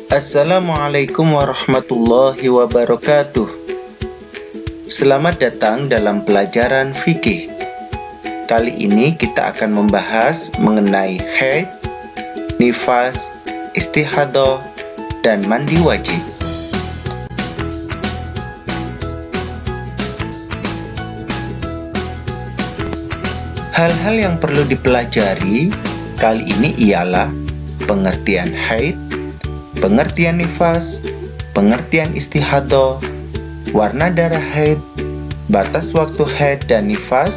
Assalamualaikum warahmatullahi wabarakatuh. Selamat datang dalam pelajaran fikih. Kali ini kita akan membahas mengenai haid, nifas, istihadah, dan mandi wajib. Hal-hal yang perlu dipelajari kali ini ialah pengertian haid, pengertian nifas, pengertian istihadah, warna darah haid, batas waktu haid dan nifas,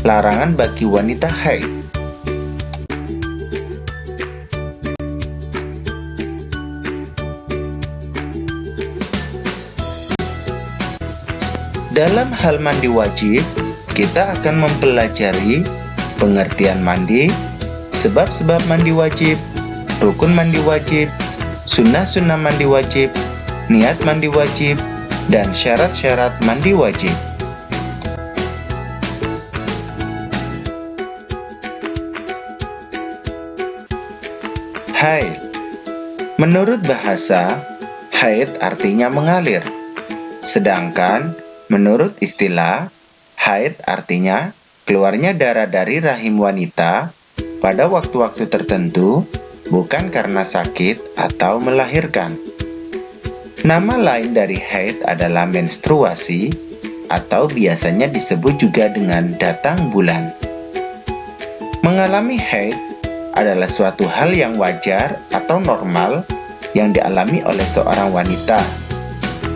larangan bagi wanita haid. Dalam hal mandi wajib, kita akan mempelajari pengertian mandi, sebab-sebab mandi wajib, rukun mandi wajib, sunnah-sunnah mandi wajib, niat mandi wajib, dan syarat-syarat mandi wajib. Haid. Menurut bahasa, haid artinya mengalir. Sedangkan menurut istilah, haid artinya keluarnya darah dari rahim wanita pada waktu-waktu tertentu, bukan karena sakit atau melahirkan. Nama lain dari haid adalah menstruasi, atau biasanya disebut juga dengan datang bulan. Mengalami haid adalah suatu hal yang wajar atau normal yang dialami oleh seorang wanita.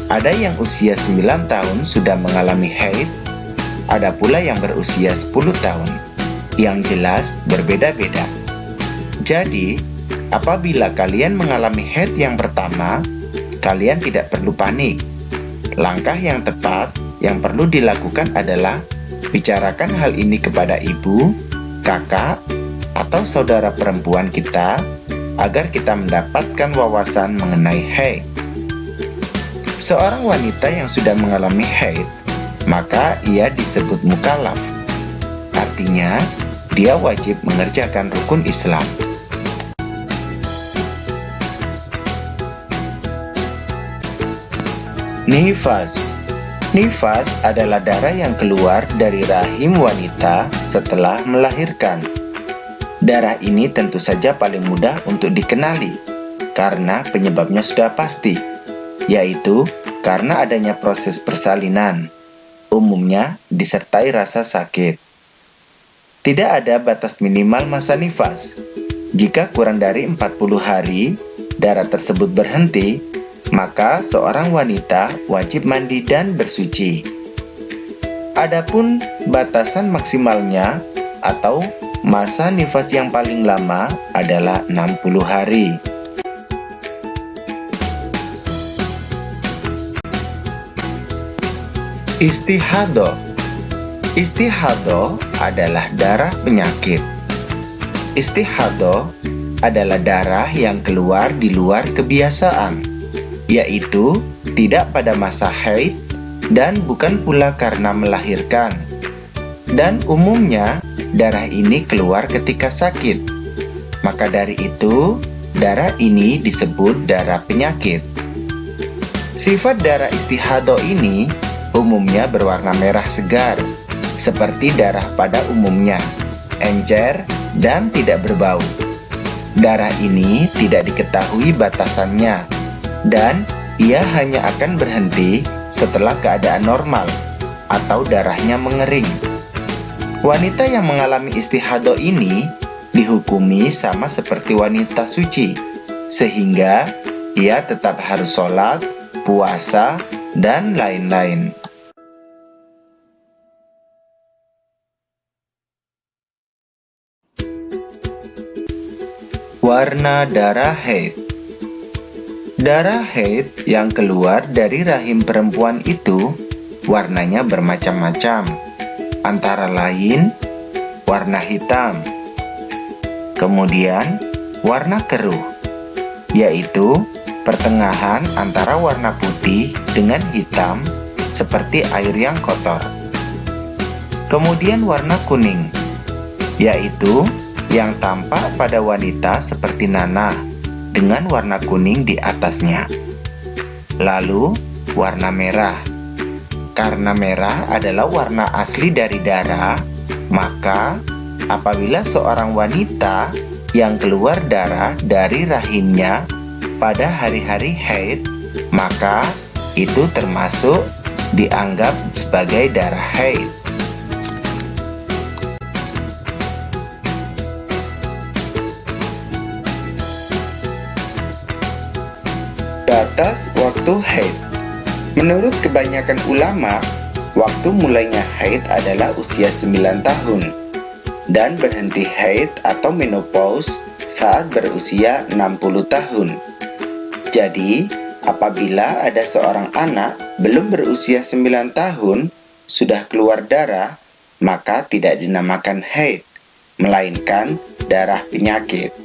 Ada yang usia 9 tahun sudah mengalami haid, ada pula yang berusia 10 tahun. Yang jelas berbeda-beda. Jadi, apabila kalian mengalami haid yang pertama, kalian tidak perlu panik. Langkah yang tepat yang perlu dilakukan adalah bicarakan hal ini kepada ibu, kakak, atau saudara perempuan kita agar kita mendapatkan wawasan mengenai haid. Seorang wanita yang sudah mengalami haid, maka ia disebut mukallaf. Artinya, dia wajib mengerjakan rukun Islam. Nifas. Nifas adalah darah yang keluar dari rahim wanita setelah melahirkan. Darah ini tentu saja paling mudah untuk dikenali, karena penyebabnya sudah pasti, yaitu karena adanya proses persalinan. Umumnya disertai rasa sakit. Tidak ada batas minimal masa nifas. Jika kurang dari 40 hari, darah tersebut berhenti, maka seorang wanita wajib mandi dan bersuci. Adapun batasan maksimalnya atau masa nifas yang paling lama adalah 60 hari. Istihadah. Istihadah adalah darah penyakit. Istihadah adalah darah yang keluar di luar kebiasaan, yaitu tidak pada masa haid dan bukan pula karena melahirkan. Dan umumnya darah ini keluar ketika sakit. Maka dari itu, darah ini disebut darah penyakit. Sifat darah istihadah ini umumnya berwarna merah segar, seperti darah pada umumnya, encer, dan tidak berbau. Darah ini tidak diketahui batasannya, dan ia hanya akan berhenti setelah keadaan normal, atau darahnya mengering. Wanita yang mengalami istihadah ini dihukumi sama seperti wanita suci, sehingga ia tetap harus sholat, puasa, dan lain-lain. Warna darah haid. Darah haid yang keluar dari rahim perempuan itu warnanya bermacam-macam, antara lain warna hitam, kemudian warna keruh, yaitu pertengahan antara warna putih dengan hitam seperti air yang kotor. Kemudian warna kuning, yaitu yang tampak pada wanita seperti nanah, dengan warna kuning di atasnya. Lalu, warna merah. Karena merah adalah warna asli dari darah, maka apabila seorang wanita yang keluar darah dari rahimnya pada hari-hari haid, maka itu termasuk dianggap sebagai darah haid. Batas waktu haid. Menurut kebanyakan ulama, waktu mulainya haid adalah usia 9 tahun dan berhenti haid atau menopause saat berusia 60 tahun. Jadi, apabila ada seorang anak belum berusia 9 tahun sudah keluar darah, maka tidak dinamakan haid, melainkan darah penyakit.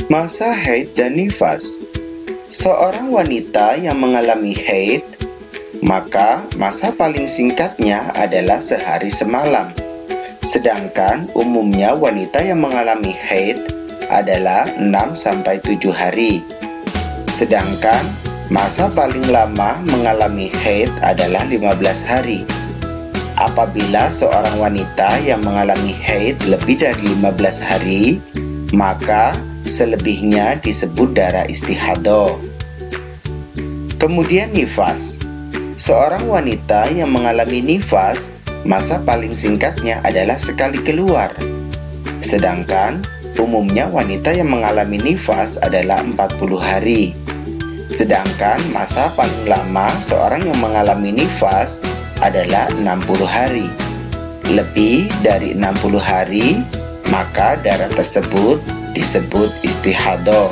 Masa haid dan nifas. Seorang wanita yang mengalami haid, maka masa paling singkatnya adalah sehari semalam. Sedangkan umumnya wanita yang mengalami haid adalah 6-7 hari. Sedangkan masa paling lama mengalami haid adalah 15 hari. Apabila seorang wanita yang mengalami haid lebih dari 15 hari, maka selebihnya disebut darah istihadah. Kemudian nifas. Seorang wanita yang mengalami nifas, masa paling singkatnya adalah sekali keluar. Sedangkan umumnya wanita yang mengalami nifas adalah 40 hari. Sedangkan masa paling lama seorang yang mengalami nifas adalah 60 hari. Lebih dari 60 hari, maka darah tersebut disebut istihadah.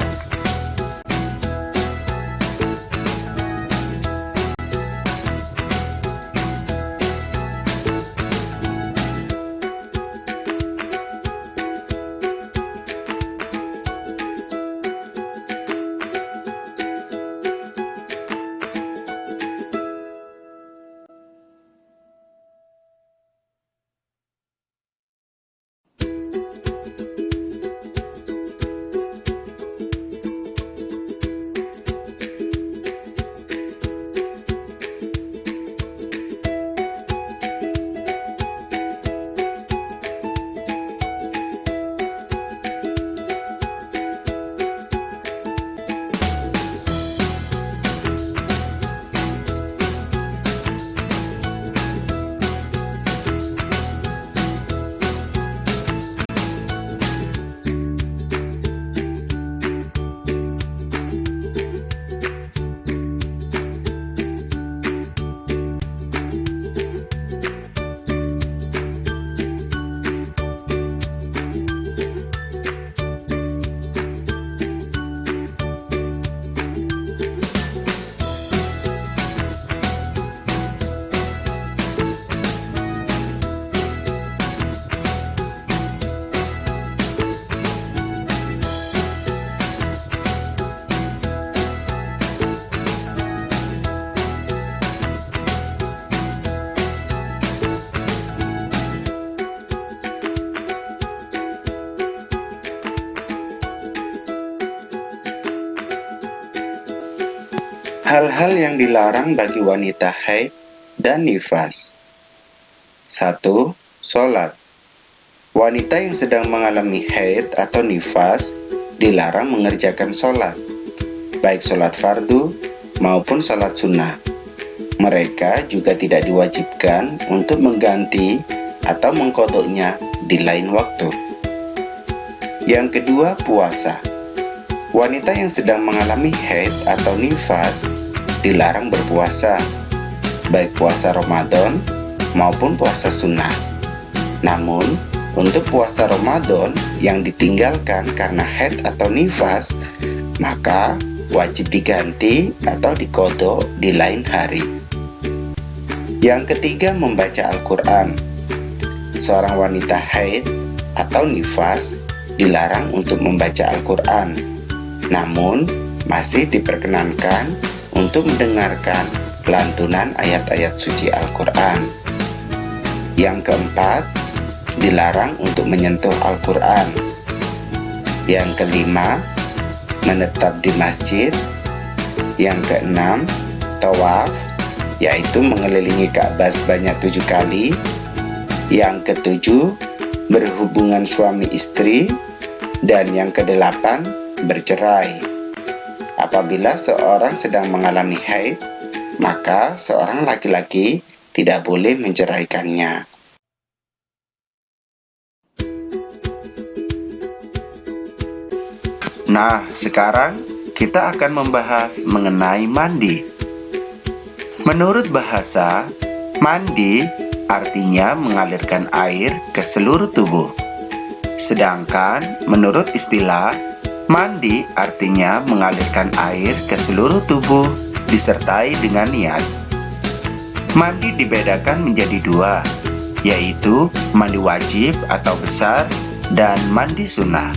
Hal-hal yang dilarang bagi wanita haid dan nifas. 1. Sholat. Wanita yang sedang mengalami haid atau nifas dilarang mengerjakan sholat, baik sholat fardu maupun sholat sunnah. Mereka juga tidak diwajibkan untuk mengganti atau mengkodoknya di lain waktu. Yang kedua, puasa. Wanita yang sedang mengalami haid atau nifas dilarang berpuasa, baik puasa Ramadan maupun puasa sunnah. Namun, untuk puasa Ramadan yang ditinggalkan karena haid atau nifas, maka wajib diganti atau dikodok di lain hari. Yang ketiga, membaca Al-Quran. Seorang wanita haid atau nifas dilarang untuk membaca Al-Quran, namun masih diperkenankan untuk mendengarkan lantunan ayat-ayat suci Al-Quran. Yang keempat, dilarang untuk menyentuh Al-Quran. Yang kelima, menetap di masjid. Yang keenam, tawaf, yaitu mengelilingi Ka'bah sebanyak 7 kali. Yang ketujuh, berhubungan suami istri. Dan yang kedelapan, bercerai. Apabila seorang sedang mengalami haid, maka seorang laki-laki tidak boleh menceraikannya. Nah, sekarang kita akan membahas mengenai mandi. Menurut bahasa, mandi artinya mengalirkan air ke seluruh tubuh. Sedangkan menurut istilah, mandi artinya mengalirkan air ke seluruh tubuh disertai dengan niat. Mandi dibedakan menjadi 2, yaitu mandi wajib atau besar dan mandi sunnah.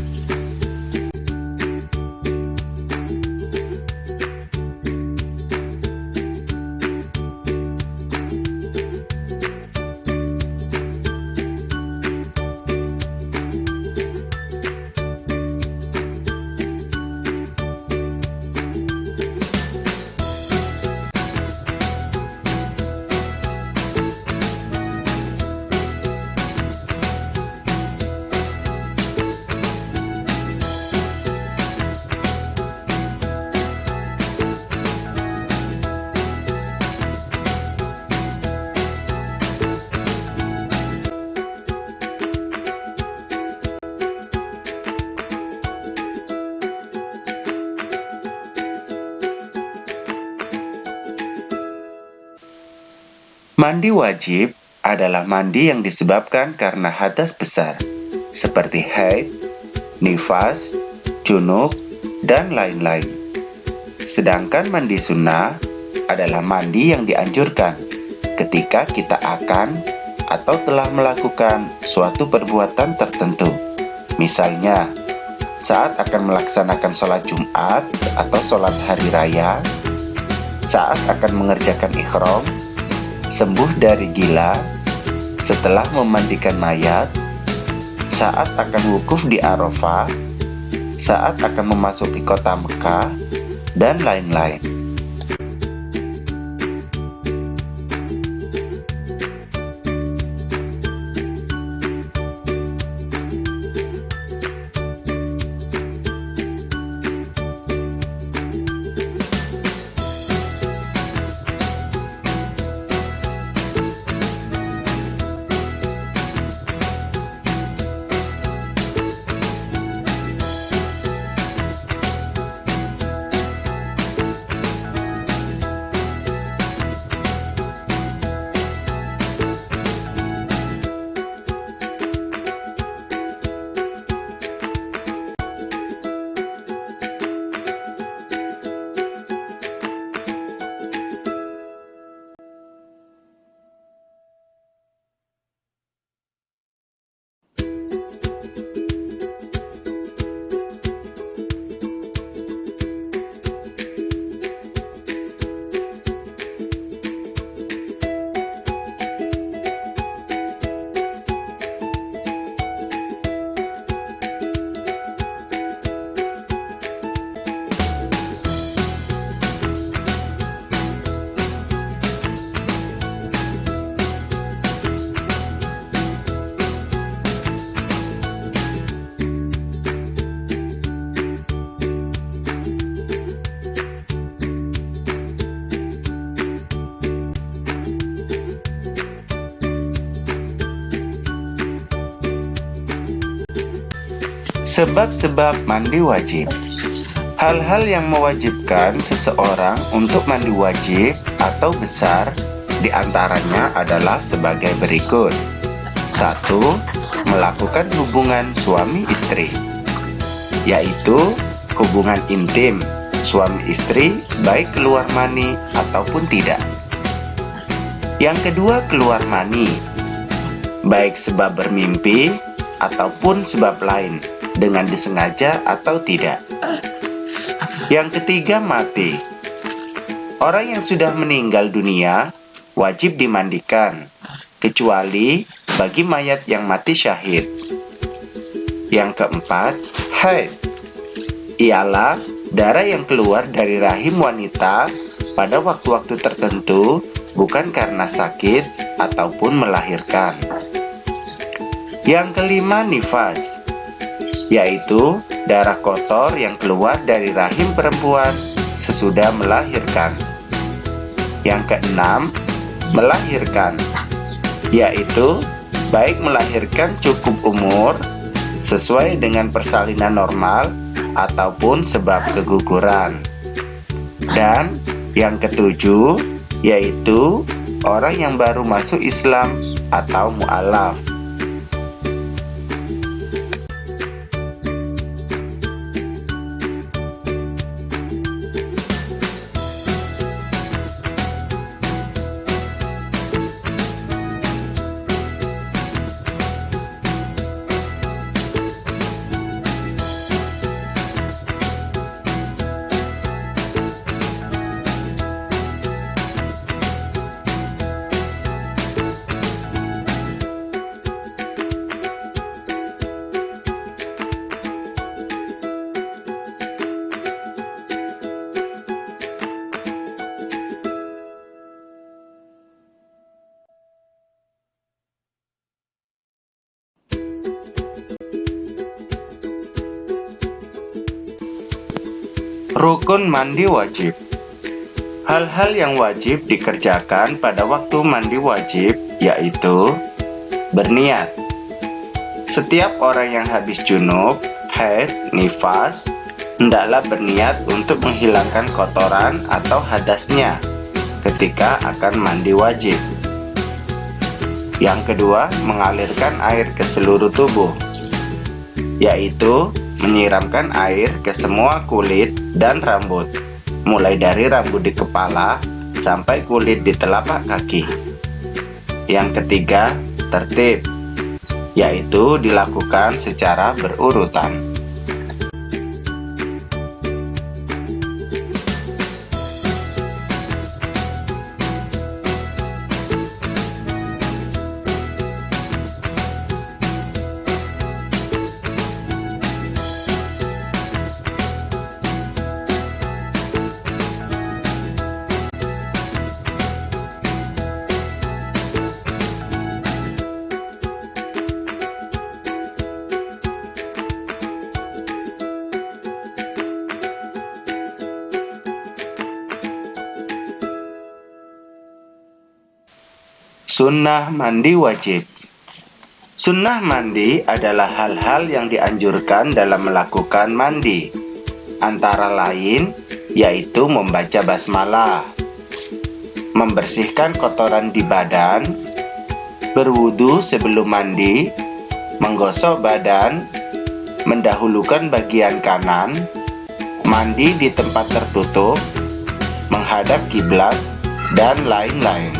Mandi wajib adalah mandi yang disebabkan karena hadas besar, seperti haid, nifas, junub, dan lain-lain. Sedangkan mandi sunnah adalah mandi yang dianjurkan ketika kita akan atau telah melakukan suatu perbuatan tertentu. Misalnya, saat akan melaksanakan sholat Jumat atau sholat hari raya, saat akan mengerjakan ikhram, sembuh dari gila, setelah memandikan mayat, saat akan wukuf di Arafah, saat akan memasuki kota Mekah, dan lain-lain. Sebab-sebab mandi wajib. Hal-hal yang mewajibkan seseorang untuk mandi wajib atau besar diantaranya adalah sebagai berikut. 1. Melakukan hubungan suami istri, yaitu hubungan intim suami istri baik keluar mani ataupun tidak. Yang kedua, keluar mani, baik sebab bermimpi ataupun sebab lain, dengan disengaja atau tidak. Yang ketiga, mati. Orang yang sudah meninggal dunia wajib dimandikan, kecuali bagi mayat yang mati syahid. Yang keempat, haid, ialah Darah yang keluar dari rahim wanita pada waktu-waktu tertentu bukan karena sakit ataupun melahirkan. Yang kelima, nifas, yaitu darah kotor yang keluar dari rahim perempuan sesudah melahirkan. Yang keenam, melahirkan, yaitu baik melahirkan cukup umur sesuai dengan persalinan normal ataupun sebab keguguran. Dan yang ketujuh, yaitu orang yang baru masuk Islam atau mu'alaf. Rukun mandi wajib. Hal-hal yang wajib dikerjakan pada waktu mandi wajib yaitu berniat. Setiap orang yang habis junub, haid, nifas, hendaklah berniat untuk menghilangkan kotoran atau hadasnya ketika akan mandi wajib. Yang kedua, mengalirkan air ke seluruh tubuh, yaitu menyiramkan air ke semua kulit dan rambut, mulai dari rambut di kepala sampai kulit di telapak kaki. Yang ketiga, tertib, yaitu dilakukan secara berurutan. Sunnah mandi wajib. Sunnah mandi adalah hal-hal yang dianjurkan dalam melakukan mandi, antara lain yaitu membaca basmalah, membersihkan kotoran di badan, berwudu sebelum mandi, menggosok badan, mendahulukan bagian kanan, mandi di tempat tertutup, menghadap kiblat, dan lain-lain.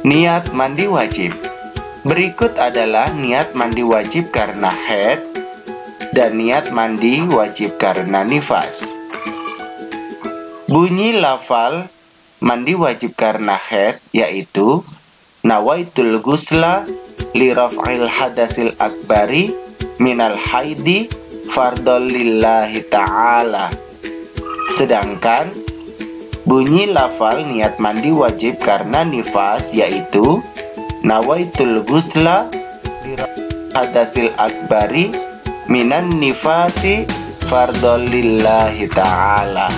Niat mandi wajib. Berikut adalah niat mandi wajib karena haid dan niat mandi wajib karena nifas. Bunyi lafal mandi wajib karena haid yaitu nawaitul ghusla li raf'il hadasil akbari minal haidi fardhol lillahi ta'ala. Sedangkan bunyi lafal niat mandi wajib karena nifas yaitu nawaitul ghusla li hadasil akbari minan nifasi fardhol lillahi ta'ala.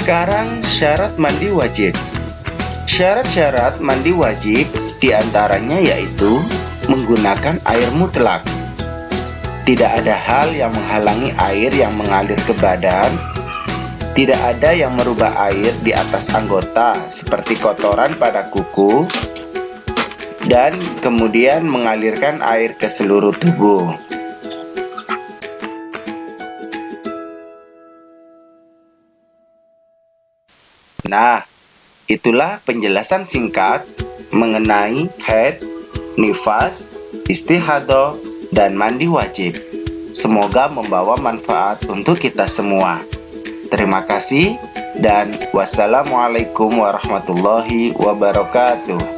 Sekarang syarat mandi wajib. Syarat-syarat mandi wajib diantaranya yaitu menggunakan air mutlak. Tidak ada hal yang menghalangi air yang mengalir ke badan. Tidak ada yang merubah air di atas anggota seperti kotoran pada kuku dan kemudian mengalirkan air ke seluruh tubuh. Nah, itulah penjelasan singkat mengenai haid, nifas, istihadah, dan mandi wajib. Semoga membawa manfaat untuk kita semua. Terima kasih dan wassalamualaikum warahmatullahi wabarakatuh.